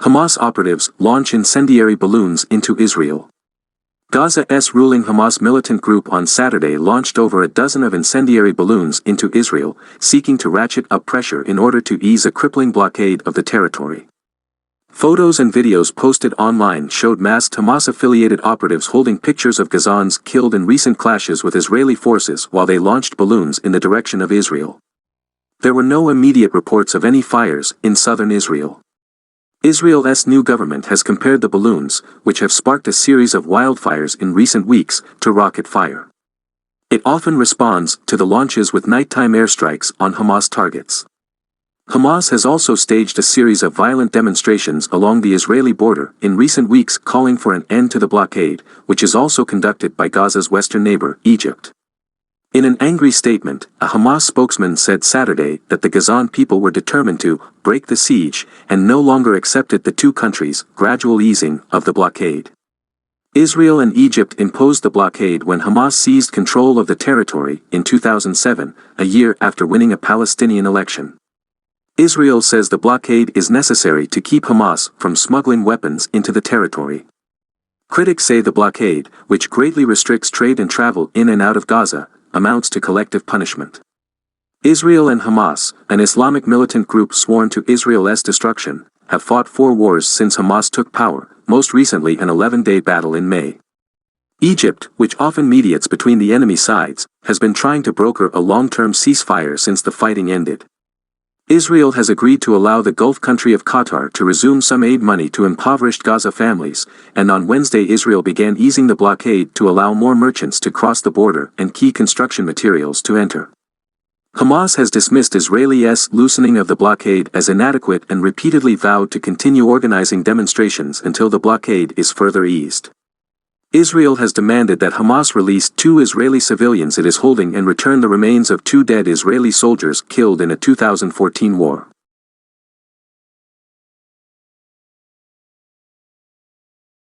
Hamas operatives launch incendiary balloons into Israel. Gaza's ruling Hamas militant group on Saturday launched over a dozen of incendiary balloons into Israel, seeking to ratchet up pressure in order to ease a crippling blockade of the territory. Photos and videos posted online showed masked Hamas-affiliated operatives holding pictures of Gazans killed in recent clashes with Israeli forces while they launched balloons in the direction of Israel. There were no immediate reports of any fires in southern Israel. Israel's new government has compared the balloons, which have sparked a series of wildfires in recent weeks, to rocket fire. It often responds to the launches with nighttime airstrikes on Hamas targets. Hamas has also staged a series of violent demonstrations along the Israeli border in recent weeks calling for an end to the blockade, which is also conducted by Gaza's western neighbor, Egypt. In an angry statement, a Hamas spokesman said Saturday that the Gazan people were determined to break the siege and no longer accepted the two countries' gradual easing of the blockade. Israel and Egypt imposed the blockade when Hamas seized control of the territory in 2007, a year after winning a Palestinian election. Israel says the blockade is necessary to keep Hamas from smuggling weapons into the territory. Critics say the blockade, which greatly restricts trade and travel in and out of Gaza, amounts to collective punishment. Israel and Hamas, an Islamic militant group sworn to Israel's destruction, have fought 4 wars since Hamas took power, most recently an 11-day battle in May. Egypt, which often mediates between the enemy sides, has been trying to broker a long-term ceasefire since the fighting ended. Israel has agreed to allow the Gulf country of Qatar to resume some aid money to impoverished Gaza families, and on Wednesday Israel began easing the blockade to allow more merchants to cross the border and key construction materials to enter. Hamas has dismissed Israel's loosening of the blockade as inadequate and repeatedly vowed to continue organizing demonstrations until the blockade is further eased. Israel has demanded that Hamas release 2 Israeli civilians it is holding and return the remains of 2 dead Israeli soldiers killed in a 2014 war.